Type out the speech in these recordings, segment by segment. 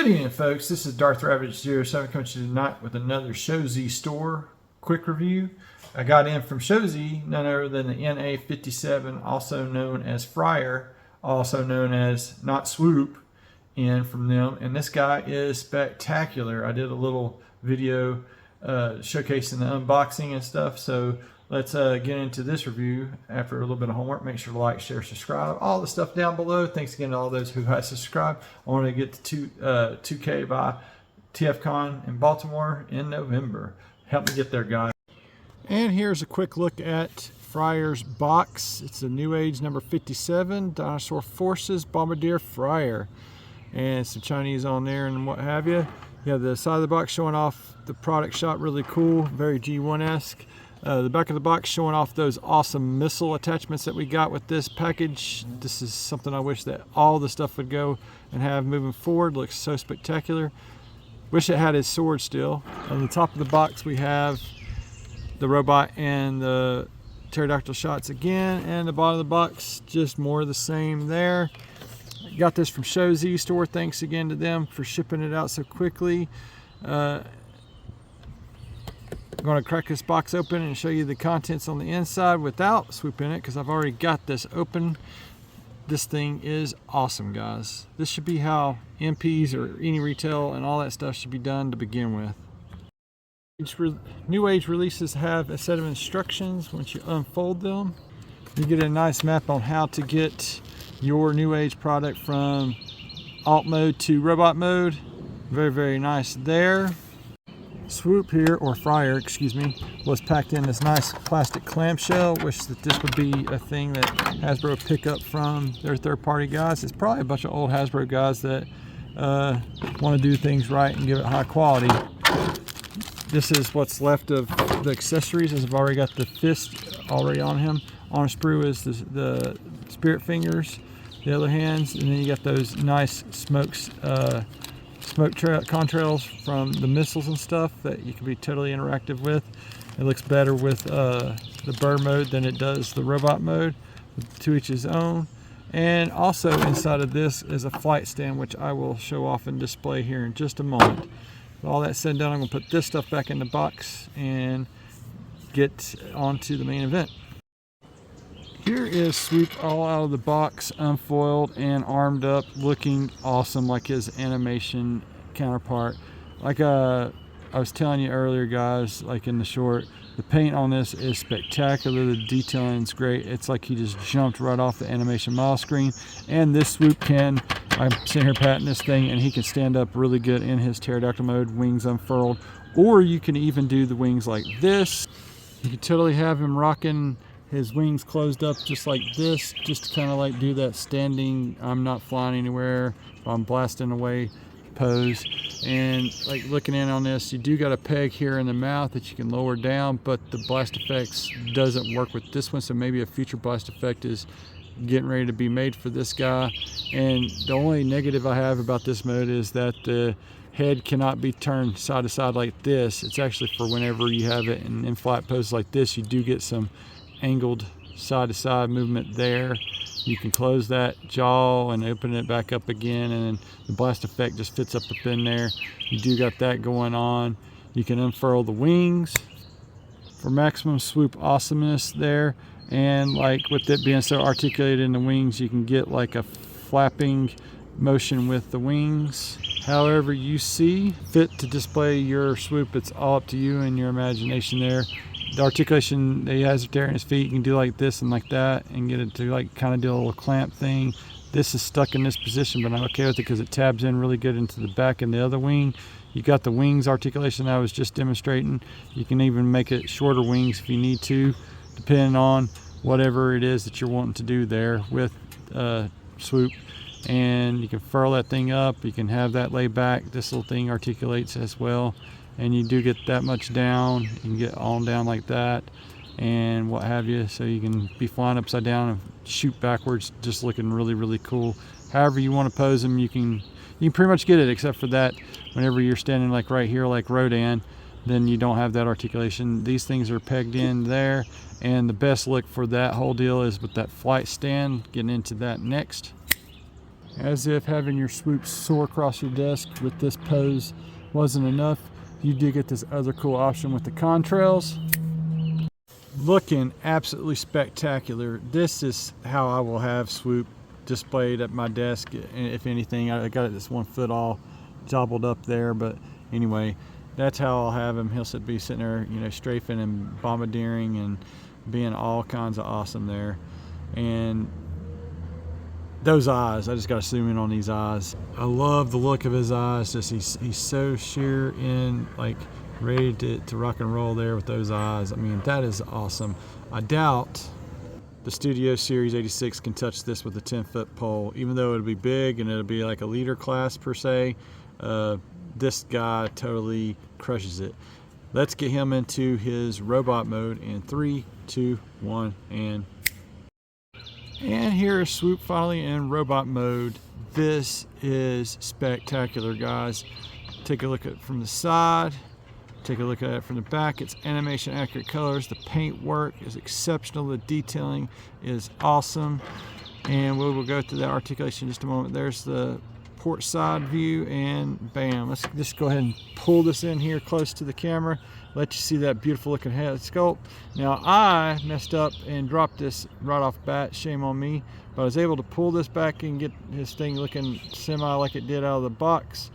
Good evening, folks. This is Darth Ravage 07 coming to you tonight with another Shozy store quick review. I got in from Shozy none other than the NA-57, also known as Freyr, also known as not Swoop, in from them. And this guy is spectacular. I did a little video showcasing the unboxing and stuff. So let's get into this review after a little bit of homework. Make sure to like, share, subscribe, all the stuff down below. Thanks again to all those who have subscribed. I want to get to 2K by TFCon in Baltimore in November. Help me get there, guys. And here's a quick look at Freyr's box. It's a Newage number 57, Dinosaur Forces, Bombardier Freyr. And some Chinese on there and what have you. You have the side of the box showing off the product shot, really cool, very G1-esque. The back of the box showing off those awesome missile attachments that we got with this package. This is something I wish that all the stuff would go and have moving forward. Looks so spectacular. Wish it had his sword still. On the top of the box we have the robot and the pterodactyl shots again, and the bottom of the box just more of the same there. Got this from Shozy store. Thanks again to them for shipping it out so quickly. I'm going to crack this box open and show you the contents on the inside without Swoop in it, because I've already got this open. This thing is awesome, guys. This should be how MPs or any retail and all that stuff should be done to begin with. Newage releases have a set of instructions. Once you unfold them, you get a nice map on how to get your Newage product from alt mode to robot mode. Very, very nice there. Swoop here, or Freyr, excuse me, was packed in this nice plastic clamshell. Wish that this would be a thing that Hasbro would pick up from their third-party guys. It's probably a bunch of old Hasbro guys that want to do things right and give it high quality. This is what's left of the accessories, as I've already got the fist already on him. On a sprue is the spirit fingers, the other hands, and then you got those nice smoke contrails from the missiles and stuff that you can be totally interactive with. It looks better with the bird mode than it does the robot mode, to each his own. And also inside of this is a flight stand, which I will show off and display here in just a moment. With all that said and done, I'm going to put this stuff back in the box and get on to the main event. Here is Swoop all out of the box, unfoiled and armed up, looking awesome like his animation counterpart. Like I was telling you earlier, guys, like in the short, the paint on this is spectacular. The detailing is great. It's like he just jumped right off the animation model screen. And this Swoop can, I'm sitting here patting this thing, and he can stand up really good in his pterodactyl mode, wings unfurled. Or you can even do the wings like this. You can totally have him rocking his wings closed up just like this, just to kind of like do that standing, I'm not flying anywhere, I'm blasting away pose. And like looking in on this, you do got a peg here in the mouth that you can lower down, but the blast effects doesn't work with this one, so maybe a future blast effect is getting ready to be made for this guy. And the only negative I have about this mode is that the head cannot be turned side to side like this. It's actually for whenever you have it in flight poses like this, you do get some angled side to side movement there. You can close that jaw and open it back up again, and then the blast effect just fits up in there. You do got that going on. You can unfurl the wings for maximum swoop awesomeness there, and like with it being so articulated in the wings, you can get like a flapping motion with the wings however you see fit to display your swoop. It's all up to you and your imagination there. The articulation that he has there in his feet, you can do like this and like that and get it to like kind of do a little clamp thing. This is stuck in this position, but I'm okay with it because it tabs in really good into the back and the other wing. You got the wings articulation that I was just demonstrating. You can even make it shorter wings if you need to, depending on whatever it is that you're wanting to do there with Swoop. And you can furl that thing up, you can have that lay back. This little thing articulates as well, and you do get that much down. You can get on down like that and what have you, so you can be flying upside down and shoot backwards, just looking really, really cool. However you want to pose them, you can pretty much get it, except for that whenever you're standing like right here like Rodan, then you don't have that articulation. These things are pegged in there, and the best look for that whole deal is with that flight stand. Getting into that next. As if having your Swoop soar across your desk with this pose wasn't enough, you do get this other cool option with the contrails. Looking absolutely spectacular. This is how I will have Swoop displayed at my desk. If anything, I got this 1 foot all jobbled up there, but anyway, that's how I'll have him. He'll be sitting there, you know, strafing and bombardiering and being all kinds of awesome there. And those eyes, I just got to zoom in on these eyes. I love the look of his eyes. Just he's so sheer in, like ready to rock and roll there with those eyes. I mean, that is awesome. I doubt the Studio Series 86 can touch this with a 10-foot pole, even though it'll be big and it'll be like a leader class per se. This guy totally crushes it. Let's get him into his robot mode in 3, 2, 1, and here is Swoop finally in robot mode. This is spectacular, guys. Take a look at it from the side. Take a look at it from the back. It's animation accurate colors. The paint work is exceptional. The detailing is awesome. And we will go through the articulation in just a moment. There's the port side view, and bam. Let's just go ahead and pull this in here close to the camera. Let you see that beautiful looking head sculpt. Now I messed up and dropped this right off bat. Shame on me. But I was able to pull this back and get his thing looking semi like it did out of the box.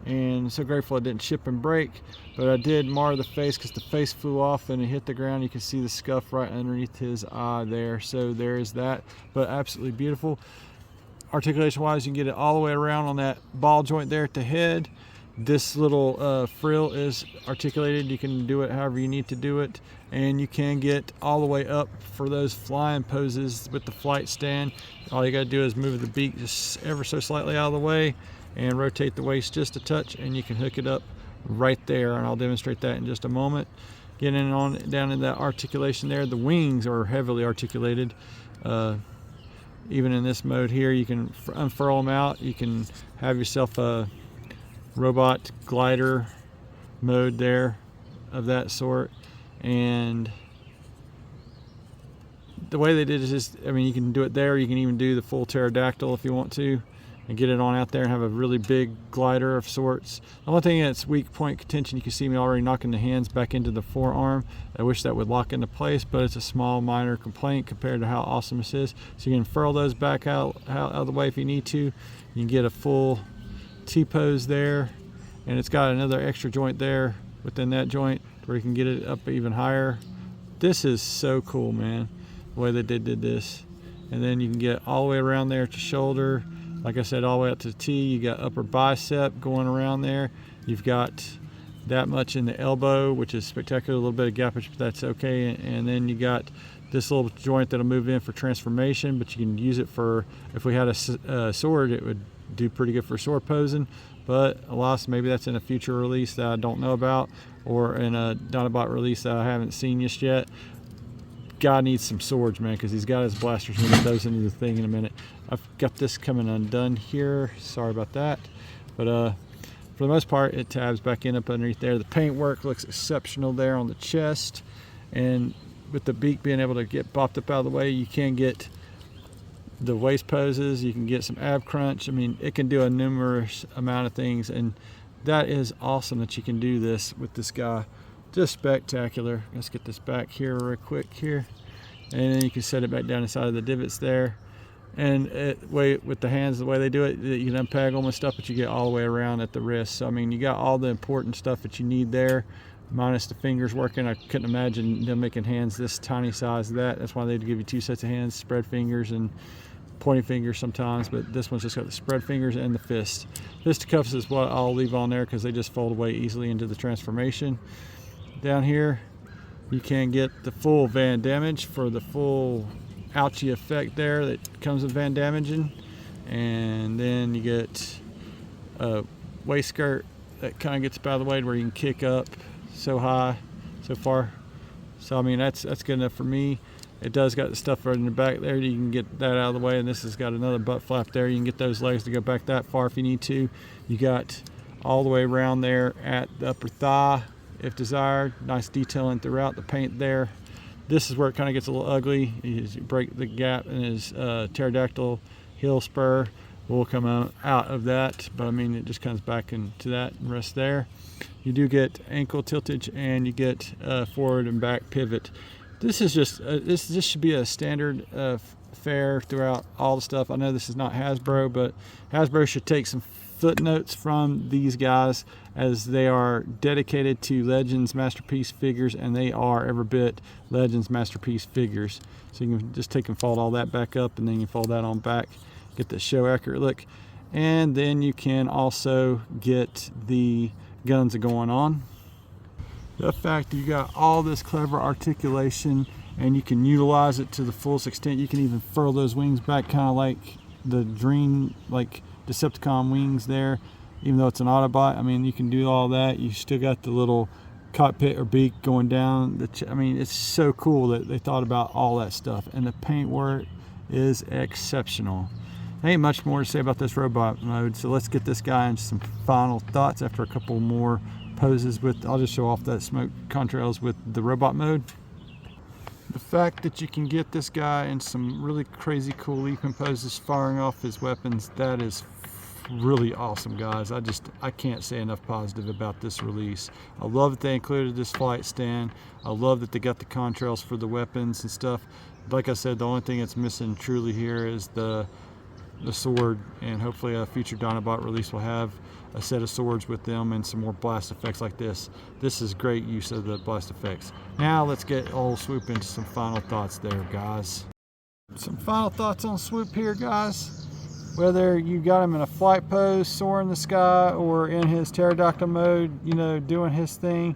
And so grateful I didn't chip and break, but I did mar the face because the face flew off and it hit the ground. You can see the scuff right underneath his eye there. So there is that, but absolutely beautiful. Articulation wise, you can get it all the way around on that ball joint there at the head. This little frill is articulated. You can do it however you need to do it, and you can get all the way up for those flying poses with the flight stand. All you got to do is move the beak just ever so slightly out of the way and rotate the waist just a touch, and you can hook it up right there, and I'll demonstrate that in just a moment. Getting on down in that articulation there, the wings are heavily articulated. Even in this mode here, you can unfurl them out. You can have yourself a robot glider mode there of that sort. And the way they did it is just, I mean, you can do it there. You can even do the full pterodactyl if you want to, and get it on out there and have a really big glider of sorts. The only thing that's weak point contention, you can see me already knocking the hands back into the forearm. I wish that would lock into place, but it's a small minor complaint compared to how awesome this is. So you can furl those back out of the way if you need to. You can get a full T-pose there, and it's got another extra joint there within that joint where you can get it up even higher. This is so cool, man, the way that they did this. And then you can get all the way around there to shoulder. Like I said, all the way up to the T. You got upper bicep going around there. You've got that much in the elbow, which is spectacular. A little bit of gappage, but that's okay. And then you got this little joint that'll move in for transformation, but you can use it for, if we had a sword, it would do pretty good for sword posing. But alas, maybe that's in a future release that I don't know about, or in a Dinobot release that I haven't seen just yet. Guy needs some swords, man, because he's got his blasters. We'll get those into the thing in a minute. I've got this coming undone here. Sorry about that. But for the most part, it tabs back in up underneath there. The paint work looks exceptional there on the chest. And with the beak being able to get popped up out of the way, you can get the waist poses. You can get some ab crunch. I mean, it can do a numerous amount of things. And that is awesome that you can do this with this guy. Just spectacular. Let's get this back here real quick here, and then you can set it back down inside of the divots there. And with the hands, the way they do it, you can unpeg them and stuff, but you get all the way around at the wrist. So I mean, you got all the important stuff that you need there, minus the fingers working. I couldn't imagine them making hands this tiny size of that. That's why they give you 2 sets of hands, spread fingers and pointing fingers sometimes, but this one's just got the spread fingers and the fist. Fisticuffs is what I'll leave on there because they just fold away easily into the transformation. Down here, you can get the full Van Damage for the full ouchie effect there that comes with Van Damaging. And then you get a waist skirt that kind of gets up out of the way where you can kick up so high, so far. So I mean, that's good enough for me. It does got the stuff right in the back there. You can get that out of the way, and this has got another butt flap there. You can get those legs to go back that far if you need to. You got all the way around there at the upper thigh, if desired. Nice detailing throughout the paint there. This is where it kind of gets a little ugly. You break the gap in his pterodactyl heel spur. will come out of that, but I mean it just comes back into that and rests there. You do get ankle tiltage and you get forward and back pivot. This is just this should be a standard fare throughout all the stuff. I know this is not Hasbro, but Hasbro should take some footnotes from these guys, as they are dedicated to Legends Masterpiece figures, and they are every bit Legends Masterpiece figures. So you can just take and fold all that back up, and then you fold that on back, get the show accurate look. And then you can also get the guns going on. The fact that you got all this clever articulation and you can utilize it to the fullest extent. You can even furl those wings back, kind of like the Dream, like Decepticon wings there, even though it's an Autobot. I mean, you can do all that. You still got the little cockpit or beak going down. I mean, it's so cool that they thought about all that stuff, and the paint work is exceptional. There ain't much more to say about this robot mode, so let's get this guy into some final thoughts after a couple more poses with, I'll just show off that smoke contrails with the robot mode. The fact that you can get this guy in some really crazy cool leaping poses firing off his weapons, that is really awesome, guys. I can't say enough positive about this release. I love that they included this flight stand. I love that they got the contrails for the weapons and stuff. Like I said, the only thing that's missing truly here is the sword, and hopefully a future Dinobot release will have a set of swords with them and some more blast effects like this. This is great use of the blast effects. Now let's get old Swoop into some final thoughts there, guys. Some final thoughts on Swoop here, guys. Whether you got him in a flight pose, soaring the sky, or in his pterodactyl mode, you know, doing his thing,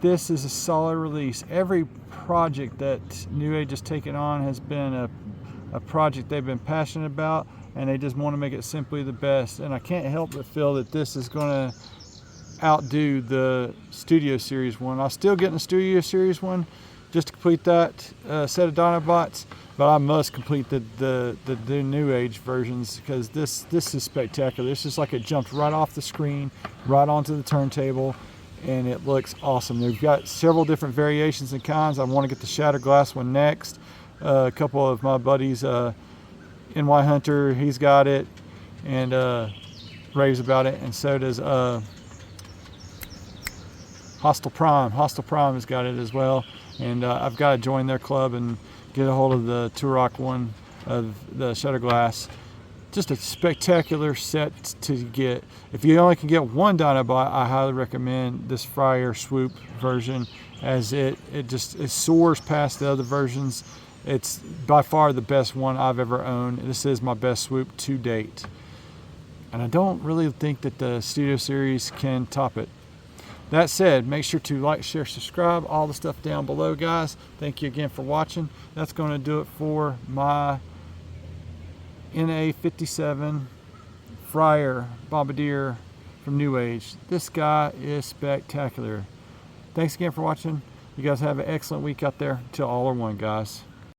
this is a solid release. Every project that Newage has taken on has been a project they've been passionate about, and they just want to make it simply the best. And I can't help but feel that this is going to outdo the Studio Series one. I'll still get in the Studio Series one just to complete that set of Dinobots, but I must complete the Newage versions, because this is spectacular. This is like it jumped right off the screen, right onto the turntable, and it looks awesome. They've got several different variations and kinds. I want to get the Shattered Glass one next. A couple of my buddies, NY Hunter, he's got it and raves about it, and so does Hostile Prime. Hostile Prime has got it as well, and I've got to join their club and get a hold of the Turok one of the Shattered Glass. Just a spectacular set to get. If you only can get one Dinobot, I highly recommend this Freyr Swoop version, as it soars past the other versions. It's by far the best one I've ever owned. This is my best Swoop to date, and I don't really think that the Studio Series can top it. That said, make sure to like, share, subscribe, all the stuff down below, guys. Thank you again for watching. That's going to do it for my H-57 Freyr Bombardier from Newage. This guy is spectacular. Thanks again for watching. You guys have an excellent week out there. Till all are one, guys.